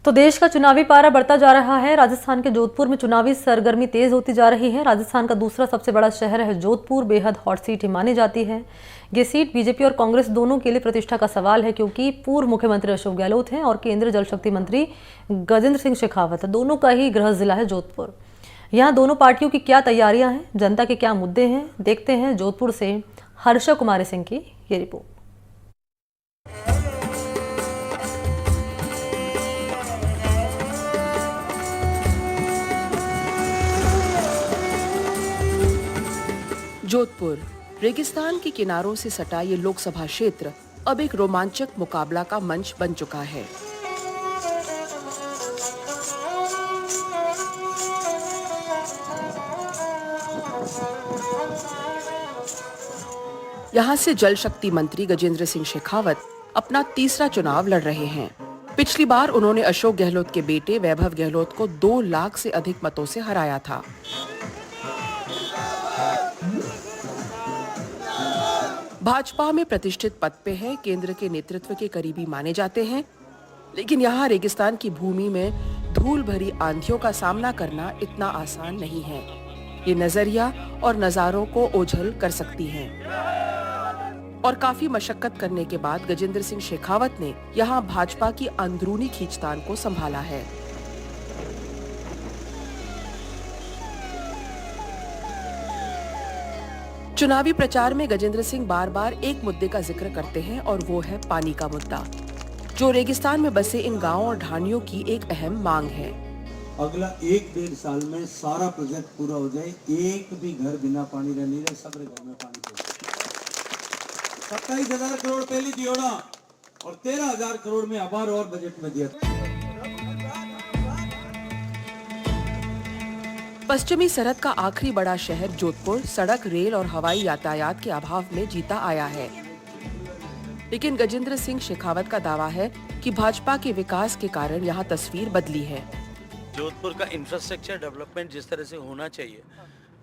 तो देश का चुनावी पारा बढ़ता जा रहा है। राजस्थान के जोधपुर में चुनावी सरगर्मी तेज होती जा रही है। राजस्थान का दूसरा सबसे बड़ा शहर है जोधपुर, बेहद हॉट सीट ही मानी जाती है। ये सीट बीजेपी और कांग्रेस दोनों के लिए प्रतिष्ठा का सवाल है, क्योंकि पूर्व मुख्यमंत्री अशोक गहलोत हैं और केंद्रीय जल शक्ति मंत्री गजेंद्र सिंह शेखावत, दोनों का ही गृह जिला है जोधपुर। यहाँ दोनों पार्टियों की क्या तैयारियां हैं, जनता के क्या मुद्दे हैं, देखते हैं जोधपुर से हर्षा कुमारी सिंह की ये रिपोर्ट। जोधपुर रेगिस्तान के किनारों से सटा ये लोकसभा क्षेत्र अब एक रोमांचक मुकाबला का मंच बन चुका है। यहाँ से जल शक्ति मंत्री गजेंद्र सिंह शेखावत अपना तीसरा चुनाव लड़ रहे हैं। पिछली बार उन्होंने अशोक गहलोत के बेटे वैभव गहलोत को 2 लाख से अधिक मतों से हराया था। भाजपा में प्रतिष्ठित पद पे है, केंद्र के नेतृत्व के करीबी माने जाते हैं, लेकिन यहाँ रेगिस्तान की भूमि में धूल भरी आंधियों का सामना करना इतना आसान नहीं है। ये नजरिया और नजारों को ओझल कर सकती हैं। और काफी मशक्कत करने के बाद गजेंद्र सिंह शेखावत ने यहाँ भाजपा की अंदरूनी खींचतान को संभाला है। चुनावी प्रचार में गजेंद्र सिंह बार बार एक मुद्दे का जिक्र करते हैं और वो है पानी का मुद्दा, जो रेगिस्तान में बसे इन गांवों और ढाणियों की एक अहम मांग है। अगला 1-1.5 साल में सारा प्रोजेक्ट पूरा हो जाए, एक भी घर बिना पानी रह नहीं रहे, सब घर में पानी पहुंचे। 27,000 करोड़ पहली दियोड़ा और 13,000 करोड़ में अबार और बजट में दिया। पश्चिमी सरहद का आखिरी बड़ा शहर जोधपुर सड़क, रेल और हवाई यातायात के अभाव में जीता आया है, लेकिन गजेंद्र सिंह शेखावत का दावा है कि भाजपा के विकास के कारण यहाँ तस्वीर बदली है। जोधपुर का इंफ्रास्ट्रक्चर डेवलपमेंट जिस तरह से होना चाहिए,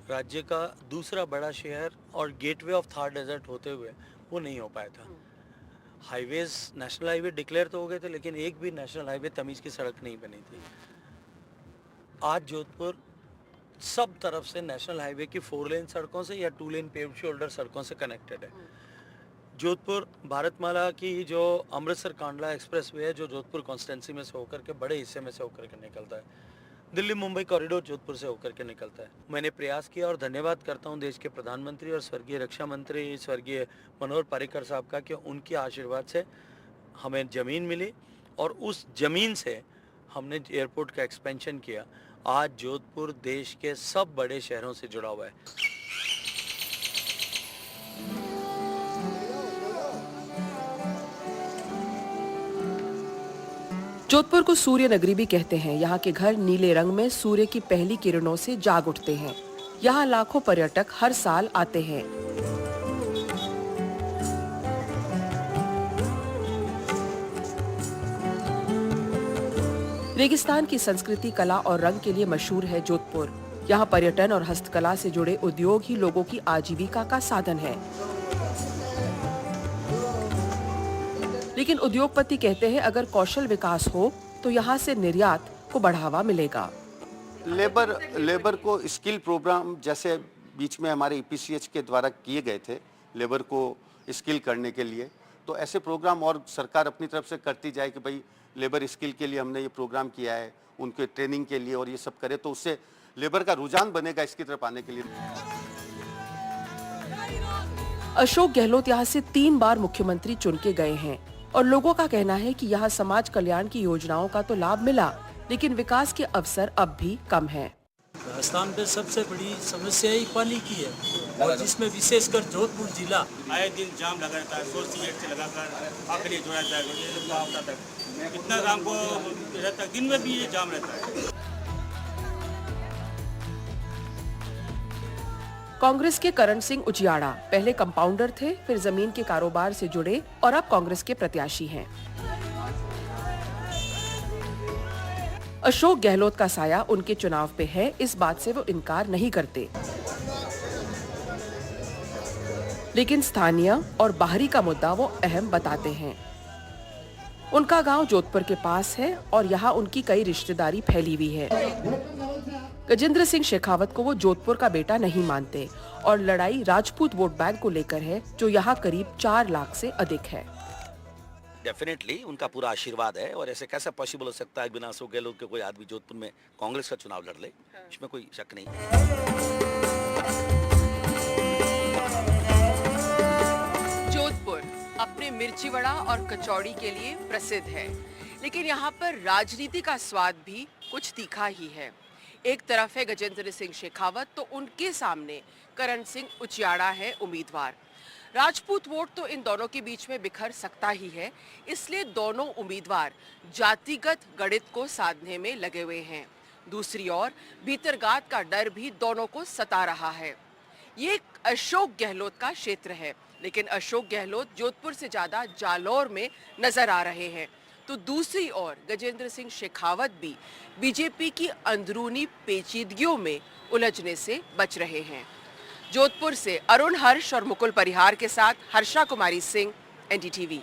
राज्य का दूसरा बड़ा शहर और गेटवे ऑफ थार डेजर्ट होते हुए वो नहीं हो पाया था। हाईवेज, नेशनल हाईवे डिक्लेयर तो हो गए थे, लेकिन एक भी नेशनल हाईवे तमीज की सड़क नहीं बनी थी। आज जोधपुर सब तरफ से नेशनल हाईवे की 4 लेन सड़कों से या 2 लेन पेव्ड शोल्डर सड़कों से कनेक्टेड है। जोधपुर भारतमाला की जो अमृतसर कांडला एक्सप्रेसवे है, जो जोधपुर कॉन्स्टिट्यूंसी में से होकर के बड़े हिस्से में से होकर के निकलता है। दिल्ली मुंबई कॉरिडोर जोधपुर से होकर के निकलता है। मैंने प्रयास किया और धन्यवाद करता हूं देश के प्रधानमंत्री और स्वर्गीय रक्षा मंत्री स्वर्गीय मनोहर पर्रिकर साहब का, कि उनके आशीर्वाद से हमें ज़मीन मिली और उस ज़मीन से हमने एयरपोर्ट का एक्सपेंशन किया। आज जोधपुर देश के सब बड़े शहरों से जुड़ा हुआ है। जोधपुर को सूर्य नगरी भी कहते हैं। यहाँ के घर नीले रंग में सूर्य की पहली किरणों से जाग उठते हैं। यहाँ लाखों पर्यटक हर साल आते हैं। रेगिस्तान की संस्कृति, कला और रंग के लिए मशहूर है जोधपुर। यहाँ पर्यटन और हस्तकला से जुड़े उद्योग ही लोगों की आजीविका का साधन है। लेकिन उद्योगपति कहते हैं अगर कौशल विकास हो तो यहाँ से निर्यात को बढ़ावा मिलेगा। लेबर को स्किल प्रोग्राम जैसे बीच में हमारे EPCH के द्वारा किए गए थे, लेबर को स्किल करने के लिए, तो ऐसे प्रोग्राम और सरकार अपनी तरफ से करती जाए कि भाई लेबर स्किल के लिए हमने ये प्रोग्राम किया है, उनके ट्रेनिंग के लिए, और ये सब करे तो उससे लेबर का रुझान बनेगा इसकी तरफ आने के लिए। अशोक गहलोत यहाँ से 3 बार मुख्यमंत्री चुन के गए हैं और लोगों का कहना है कि यहाँ समाज कल्याण की योजनाओं का तो लाभ मिला, लेकिन विकास के अवसर अब भी कम हैं। राजस्थान में सबसे बड़ी समस्या ही पानी की है, और जिसमें विशेषकर जोधपुर जिला आए दिन जाम लगा रहता है। सोर्स गेट से लगाकर आखिरी जोड़ा जाएगा तक कितना जाम को रहता है, दिन में भी ये जाम रहता है। कांग्रेस के करण सिंह उजियाड़ा पहले कंपाउंडर थे, फिर जमीन के कारोबार से जुड़े और अब कांग्रेस के प्रत्याशी हैं। अशोक गहलोत का साया उनके चुनाव पे है, इस बात से वो इनकार नहीं करते। लेकिन स्थानीय और बाहरी का मुद्दा वो अहम बताते हैं। उनका गांव जोधपुर के पास है और यहाँ उनकी कई रिश्तेदारी फैली हुई है। गजेंद्र सिंह शेखावत को वो जोधपुर का बेटा नहीं मानते और लड़ाई राजपूत वोट बैंक को लेकर है, जो यहाँ करीब 4 लाख से अधिक है। डेफिनेटली उनका पूरा आशीर्वाद है और ऐसे कैसे पॉसिबल हो सकता है बिना अशोक गहलोत के कोई आदमी जोधपुर में कांग्रेस का चुनाव लड़ ले, इसमें कोई शक नहीं। जोधपुर अपने मिर्ची वड़ा और कचौड़ी के लिए प्रसिद्ध है, लेकिन यहाँ पर राजनीति का स्वाद भी कुछ तीखा ही है। एक तरफ है गजेंद्र सिंह शेखावत, तो उनके सामने करण सिंह उचियाड़ा है उम्मीदवार। राजपूत वोट तो इन दोनों के बीच में बिखर सकता ही है, इसलिए दोनों उम्मीदवार जातिगत गणित को साधने में लगे हुए हैं। दूसरी ओर भीतरगात का डर भी दोनों को सता रहा है। ये अशोक गहलोत का क्षेत्र है, लेकिन अशोक गहलोत जोधपुर से ज्यादा जालौर में नजर आ रहे हैं, तो दूसरी ओर गजेंद्र सिंह शेखावत भी बीजेपी की अंदरूनी पेचीदगियों में उलझने से बच रहे हैं। जोधपुर से अरुण हर्ष और मुकुल परिहार के साथ हर्षा कुमारी सिंह, एनडीटीवी।